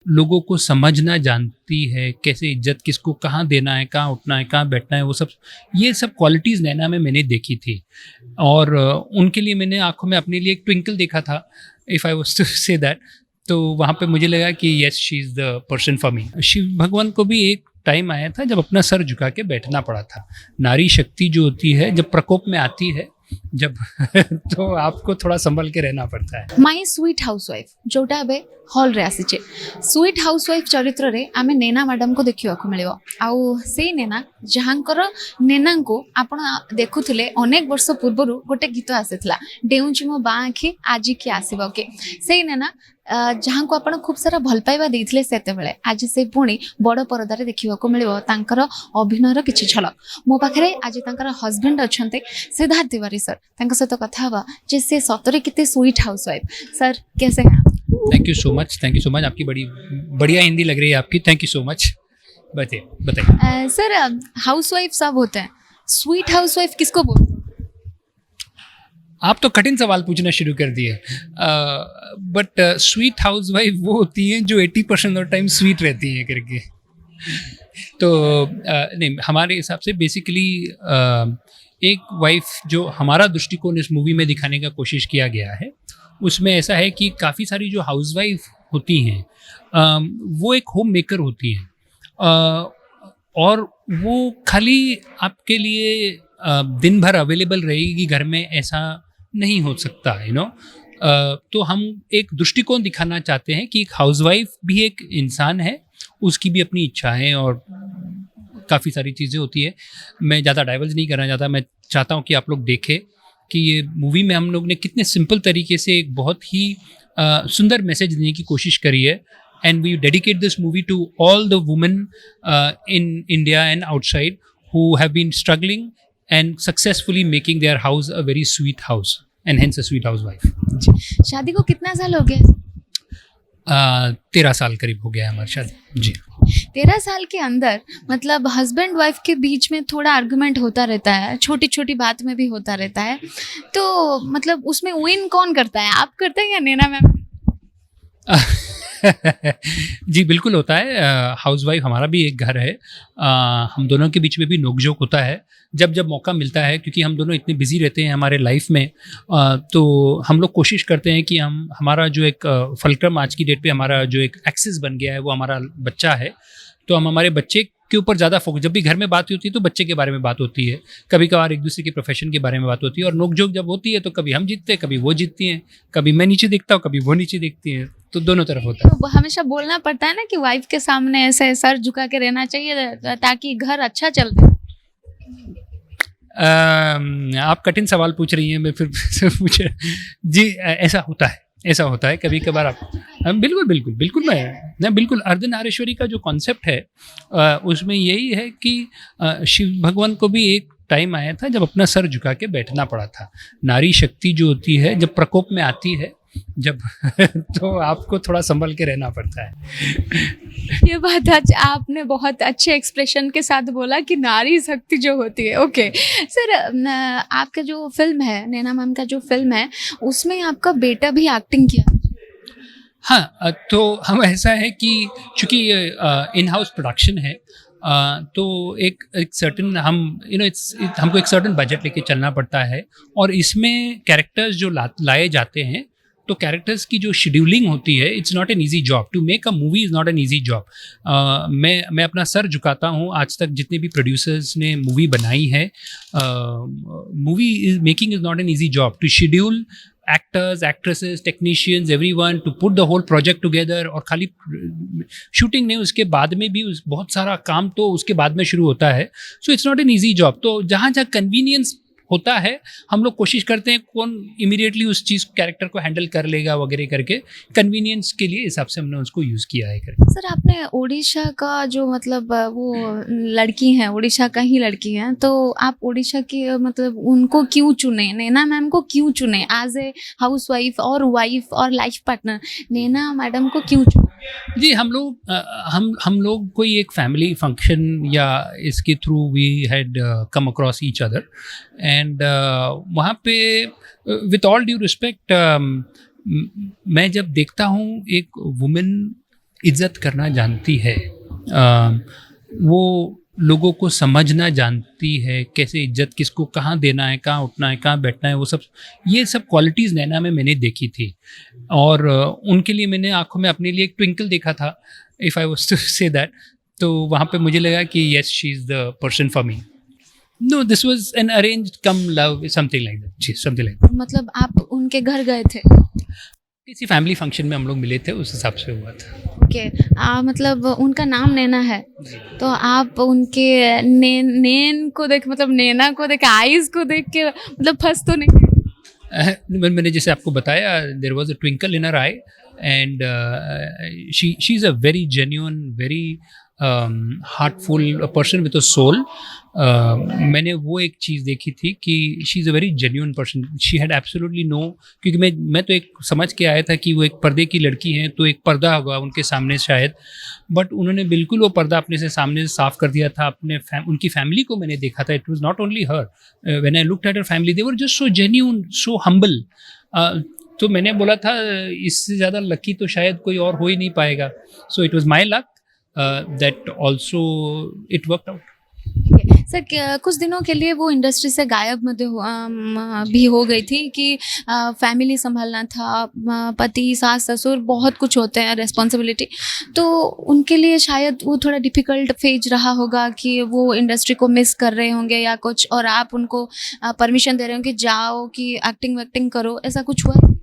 लोगों को समझना जानती है, कैसे इज़्ज़त किसको कहाँ देना है, कहाँ उठना है, कहाँ बैठना है, वो सब ये सब क्वालिटीज़ नैना में मैंने देखी थी। और उनके लिए मैंने आँखों में अपने लिए एक ट्विंकल देखा था, if I was to say that. तो वहाँ पे मुझे लगा कि yes she is the person for me. Shiv भगवान को भी एक टाइम आया था जब अपना सर झुका के बैठना पड़ा था। नारी शक्ति जो होती है जब प्रकोप में आती है, जब तो आपको थोड़ा सँभल के रहना पड़ता है। माई स्वीट हाउसवाइफ जोटा एबे हॉल रे आसीचे स्वीट हाउसवाइफ चरित्र रे आमे नैना मैडम को देखिवा को मिलिबो आउ से नैना जहांकर नैना को आपण देखुथिले अनेक वर्ष पूर्वरु गोटे गीत आसीथला डेउची मो बा आखी आज की आसीबो के से नैना जहाँ को आपण खूब सारा भल पाइबा देइथिले सेते बेले आज से पुणी बड़ परदारे देखिवा को मिलिबो तांकर अभिनयर किछि झलक मो पाखरे आज तांकर हस्बैंड अछंते सिद्धार्थ तिवारी सर तांक सहित कथा हवा जे से सतरे किते स्वीट हाउसवाइफ सर कैसे हैं thank you so much, thank you so much. आपकी बड़ी बढ़िया हिंदी लग रही है आपकी। Thank you so much. बताइए बताइए। सर हाउसवाइफ सब होते हैं स्वीट हाउसवाइफ किसको बोलते हैं आप तो कठिन सवाल पूछना शुरू कर दिए। बट स्वीट हाउस वाइफ वो होती हैं जो 80% ऑफ टाइम स्वीट रहती हैं करके। तो नहीं, हमारे हिसाब से बेसिकली एक वाइफ जो हमारा दृष्टिकोण इस मूवी में दिखाने का कोशिश किया गया है, उसमें ऐसा है कि काफ़ी सारी जो हाउस वाइफ होती हैं वो एक होम मेकर होती हैं। और वो खाली आपके लिए दिन भर अवेलेबल रहेगी घर में, ऐसा नहीं हो सकता, तो हम एक दृष्टिकोण दिखाना चाहते हैं कि एक हाउसवाइफ भी एक इंसान है, उसकी भी अपनी इच्छाएं और काफ़ी सारी चीज़ें होती है। मैं ज़्यादा डाइवर्स नहीं करना चाहता, मैं चाहता हूँ कि आप लोग देखें कि ये मूवी में हम लोग ने कितने सिंपल तरीके से एक बहुत ही सुंदर मैसेज देने की कोशिश करी है। And we dedicate this movie to all the women in India and outside who have been struggling and successfully making their house a very sweet house and hence a sweet housewife. जी। शादी को कितना साल हो गया 13 साल करीब हो गया है हमारी शादी। जी। 13 साल के अंदर मतलब हस्बैंड वाइफ के बीच में थोड़ा आर्गुमेंट होता रहता है, छोटी छोटी बात में भी होता रहता है, तो मतलब उसमें विन कौन करता है, आप करते हैं या नैना मैम? जी बिल्कुल होता है। हाउसवाइफ हमारा भी एक घर है। हम दोनों के बीच में भी नोक-झोंक होता है जब जब मौका मिलता है, क्योंकि हम दोनों इतने बिजी रहते हैं हमारे लाइफ में। तो हम लोग कोशिश करते हैं कि हमारा जो एक फलक्रम आज की डेट पे हमारा जो एक एक्सिस बन गया है वो हमारा बच्चा है। तो हम हमारे बच्चे के ऊपर ज़्यादा फोकस, जब भी घर में बात होती है तो बच्चे के बारे में बात होती है, कभी कभार एक दूसरे के प्रोफेशन के बारे में बात होती है, और नोक-झोंक जब होती है तो कभी हम जीतते हैं, कभी वो जीतती हैं, कभी मैं नीचे दिखता हूँ, कभी वो नीचे दिखती हैं, तो दोनों तरफ होता है। तो हमेशा बोलना पड़ता है ना कि वाइफ के सामने ऐसे सर झुका के रहना चाहिए ताकि घर अच्छा चलते। आप कठिन सवाल पूछ रही हैं, मैं फिर से पूछे। जी ऐसा होता है, ऐसा होता है कभी कभार। आप बिल्कुल बिल्कुल बिल्कुल मैं बिल्कुल अर्धनारीश्वरी का जो कॉन्सेप्ट है उसमें यही है कि शिव भगवान को भी एक टाइम आया था जब अपना सर झुका के बैठना पड़ा था। नारी शक्ति जो होती है जब प्रकोप में आती है, जब तो आपको थोड़ा संभल के रहना पड़ता है। ये बात आज आपने बहुत अच्छे एक्सप्रेशन के साथ बोला कि नारी शक्ति जो होती है। ओके सर, आपका जो फिल्म है, नैना मैम का जो फिल्म है, उसमें आपका बेटा भी एक्टिंग किया। हाँ, तो हम ऐसा है कि चूँकि इन हाउस प्रोडक्शन है, तो एक सर्टेन हमको एक सर्टेन बजट लेके चलना पड़ता है, और इसमें कैरेक्टर्स जो लाए जाते हैं, तो कैरेक्टर्स की जो शेड्यूलिंग होती है, it's not an easy job. To make a movie is not an easy job. मैं अपना सर झुकाता हूँ आज तक जितने भी प्रोड्यूसर्स ने मूवी बनाई है। Movie making is not an easy job to schedule actors, actresses, technicians, everyone to put the whole project together। और खाली शूटिंग नहीं, उसके बाद में भी बहुत सारा काम तो उसके बाद में शुरू होता है। So it's not an easy job. तो जहाँ जहाँ कन्वीनियंस होता है हम लोग कोशिश करते हैं कौन इमीडिएटली उस चीज़ कैरेक्टर को हैंडल कर लेगा वगैरह करके, कन्वीनियंस के लिए हिसाब से हमने उसको यूज़ किया है करके। सर आपने उड़ीसा का जो मतलब वो लड़की हैं, उड़ीसा का ही लड़की हैं, तो आप उड़ीसा की मतलब उनको क्यों चुने, नैना मैम को क्यों चुने एज ए हाउसवाइफ और वाइफ और लाइफ पार्टनर, नैना मैडम को क्यों चुने? जी हम लोग कोई एक फैमिली फंक्शन या इसके through we had come across each other, and वहाँ पे विथ ऑल ड्यू रिस्पेक्ट मैं जब देखता हूँ एक वुमेन इज्जत करना जानती है, वो लोगों को समझना जानती है, कैसे इज्जत किसको कहाँ देना है, कहाँ उठना है, कहाँ बैठना है, वो सब ये सब क्वालिटीज़ नैना में मैंने देखी थी। और उनके लिए मैंने आँखों में अपने लिए एक ट्विंकल देखा था, if I was to say that. तो वहाँ पे मुझे लगा कि yes she is the person for me. No, this was an arranged come love, something like that, जी, समथिंग लाइक दैट। मतलब आप उनके घर गए थे? किसी फैमिली फंक्शन में हम लोग मिले थे, उस हिसाब से हुआ था। ओके। मतलब उनका नाम नैना है, तो आप उनके नैन को देख, मतलब नैना को देख, आईज को देख के मतलब फंस तो नहीं? मैंने जैसे आपको बताया, there was a twinkle in her eye, and she is a very genuine, very heartful person with a soul. मैंने वो एक चीज़ देखी थी कि she is a very genuine person. She had absolutely no, क्योंकि मैं तो एक समझ के आया था कि वो एक पर्दे की लड़की हैं, तो एक पर्दा होगा उनके सामने शायद, बट उन्होंने बिल्कुल वो पर्दा अपने से सामने से साफ कर दिया था। उनकी फैमिली को मैंने देखा था, it was not only her, when I looked at her family they were just so genuine, so humble. तो मैंने बोला था इससे ज़्यादा लकी तो शायद कोई और हो ही नहीं पाएगा। So it was my luck that also it worked out. Sir कुछ दिनों के लिए वो इंडस्ट्री से गायब भी हो गई थी कि फैमिली संभालना था, पति सास ससुर बहुत कुछ होते हैं रिस्पॉन्सिबिलिटी, तो उनके लिए शायद वो थोड़ा डिफ़िकल्ट फेज रहा होगा कि वो इंडस्ट्री को मिस कर रहे होंगे या कुछ, और आप उनको परमिशन दे रहे हो कि जाओ कि एक्टिंग वैक्टिंग करो, ऐसा कुछ हुआ?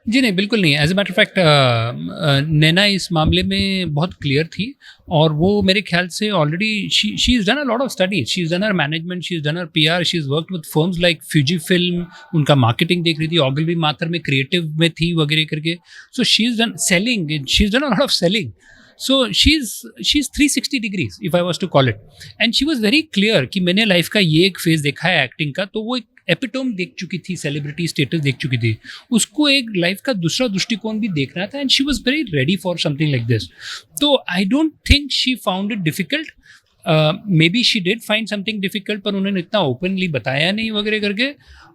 जी नहीं, बिल्कुल नहीं। As a matter of fact Naina इस मामले में बहुत क्लियर थी, और वो मेरे ख्याल से already she is done a lot of studies, she is done her management, she is done her PR, she is worked with firms like Fuji film, उनका मार्केटिंग देख रही थी, ऑगलवी माथर में क्रिएटिव में थी वगैरह करके। So she is done selling, she is done a lot of selling. So she's 360 degrees if I was to call it, and she was very clear कि मैंने लाइफ का ये एक फेज देखा है एक्टिंग का, तो वो एक एपिटोम देख चुकी थी, सेलिब्रिटी स्टेटस देख चुकी थी, उसको एक लाइफ का दूसरा दृष्टिकोण भी देखना था, and she was very ready for something like this. तो I don't think she found it difficult, maybe she did find something difficult, पर उन्होंने इतना ओपनली बताया नहीं वगैरह करके।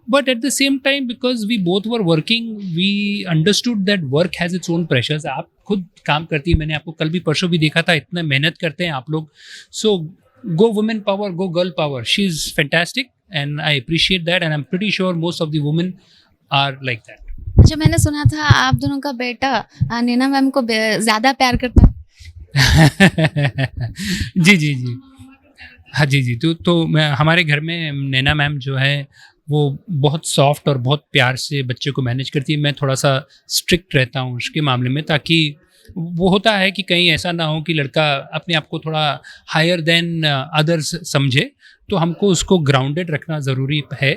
But at the same time, because we both were working, we understood that work has its own pressures. आप खुद काम करती है, मैंने आपको कल भी परसों भी देखा था, इतना मेहनत करते हैं आप लोग। So go women power, go girl power, she is fantastic and I appreciate that, and I'm pretty sure most of the women are like that. अच्छा, मैंने सुना था आप दोनों का बेटा नैना मैम को ज़्यादा प्यार करता है। जी जी जी, हाँ जी जी। तो मैं, हमारे घर में नैना मैम जो है वो बहुत सॉफ्ट और बहुत प्यार से बच्चे को मैनेज करती है। मैं थोड़ा सा स्ट्रिक्ट रहता हूँ उसके मामले में, ताकि वो होता है कि कहीं ऐसा ना हो कि लड़का अपने आप को थोड़ा हायर देन अदर्स समझे, तो हमको उसको ग्राउंडेड रखना ज़रूरी है।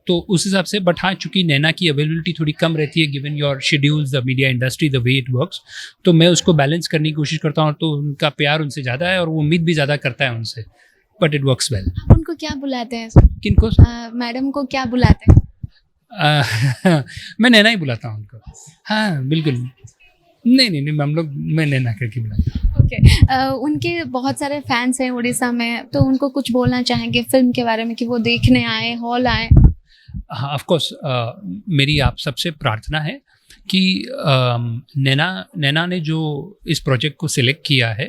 तो उस हिसाब से, बट हाँ, चूँकि नैना की अवेलेबिलिटी थोड़ी कम रहती है given your schedules, the media industry, the way it works, तो मैं उसको बैलेंस करने की कोशिश करता हूँ। तो उनका प्यार उनसे ज़्यादा है और वो उम्मीद भी ज़्यादा करता है उनसे, बट इट वर्क्स वेल। आप उनको क्या बुलाते हैं? किनको? मैडम को क्या बुलाते हैं? मैं नैना ही बुलाता हूँ उनको। हाँ बिल्कुल, नहीं नहीं नहीं, हम लोग, मैं नैना करके बुलाता हूँ। ओके। उनके बहुत सारे फैंस हैं उड़ीसा में, तो उनको कुछ बोलना चाहेंगे फिल्म के बारे में कि वो देखने आए, हॉल आए? हाँ, ऑफ कोर्स, मेरी आप सबसे प्रार्थना है कि नैना ने जो इस प्रोजेक्ट को सिलेक्ट किया है,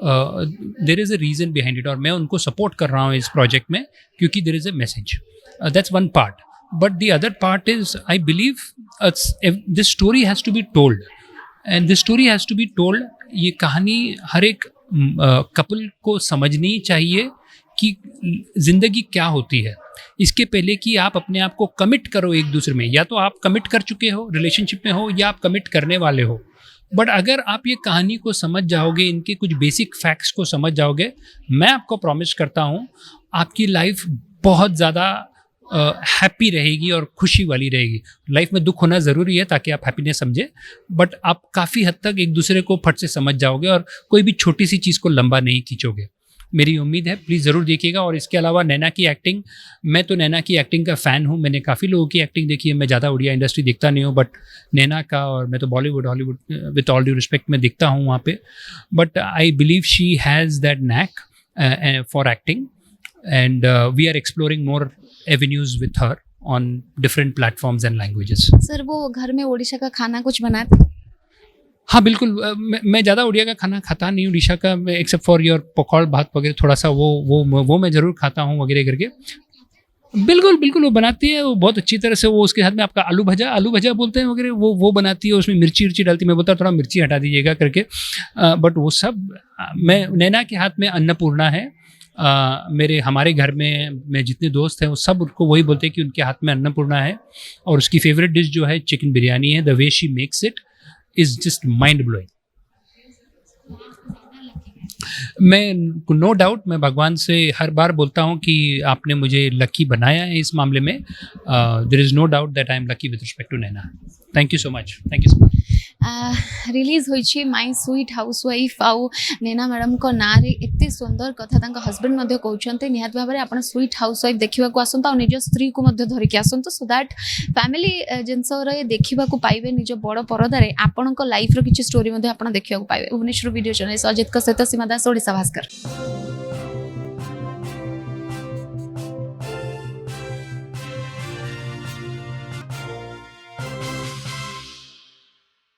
there is a reason behind it, और मैं उनको सपोर्ट कर रहा हूँ इस प्रोजेक्ट में, क्योंकि there is a message, that's one part. But the other part is, I believe this story has to be told, and this story has to be told. ये कहानी हर एक कपल को समझनी चाहिए कि ज़िंदगी क्या होती है, इसके पहले कि आप अपने आप को कमिट करो एक दूसरे में। या तो आप कमिट कर चुके हो, रिलेशनशिप में हो, या आप कमिट करने वाले हो। बट अगर आप ये कहानी को समझ जाओगे, इनके कुछ बेसिक फैक्ट्स को समझ जाओगे, मैं आपको प्रॉमिस करता हूँ आपकी लाइफ बहुत ज़्यादा हैप्पी रहेगी और खुशी वाली रहेगी। लाइफ में दुख होना ज़रूरी है ताकि आप हैप्पीनेस समझे, बट आप काफ़ी हद तक एक दूसरे को फट से समझ जाओगे और कोई भी छोटी सी चीज़ को लंबा नहीं खींचोगे। मेरी उम्मीद है, प्लीज़ ज़रूर देखिएगा। और इसके अलावा नैना की एक्टिंग, मैं तो नैना की एक्टिंग का फ़ैन हूँ, मैंने काफ़ी लोगों की एक्टिंग देखी है। मैं ज़्यादा उड़िया इंडस्ट्री देखता नहीं हूँ, बट नैना का, और मैं तो Bollywood Hollywood with all due respect में देखता हूँ वहाँ पे। But I believe she has that knack for acting, and we are exploring more avenues with her on different platforms and languages. Sir वो घर में ओडिशा का खाना कुछ बनाते हैं? हाँ बिल्कुल, मैं ज़्यादा उड़िया का खाना खाता नहीं हूँ, उड़ीसा का, एक्सेप्ट फॉर योर पकौड़ भात वगैरह थोड़ा सा वो मैं ज़रूर खाता हूँ वगैरह करके। बिल्कुल, बिल्कुल, वो बनाती है, वो बहुत अच्छी तरह से, वो उसके साथ में आपका आलू भजा बोलते हैं वगैरह, वो बनाती है, उसमें मिर्ची-विर्ची डालती है, मैं बोलता हूँ थोड़ा मिर्ची हटा दीजिएगा करके। बट वो सब मैं नैना के हाथ में अन्नपूर्णा है। हमारे घर में मेरे जितने दोस्त हैं, वो सब उनको वही बोलते हैं कि उनके हाथ में अन्नपूर्णा है, और उसकी फ़ेवरेट डिश जो है चिकन बिरयानी है, the way she makes it is just mind blowing. मैं नो डाउट मैं भगवान से हर बार बोलता हूँ कि आपने मुझे लकी बनाया है इस मामले में। There is no doubt that I am lucky with respect to Naina. Thank you so much, thank you so much. Release होइछि माय स्वीट हाउसवाइफ आउ नैना मैडम को ना रे एते सुंदर कथा तांका हस्बैंड मध्ये कहउछन्ते, निहात भाबरे आपण स्वीट हाउसवाइफ देखिबा को आसंता और निज स्त्री को मध्ये धरि के आसंतो, सो दैट फैमिली जिंस रे देखिबा को पाइबे निज बड़ परदा रे आपण को लाइफ रो किछि स्टोरी मध्ये आपण देखिबा को पाइबे। भुवनेश्वर वीडियो चैनल अजित का सहित सीमा दास, ओडिशा भास्कर।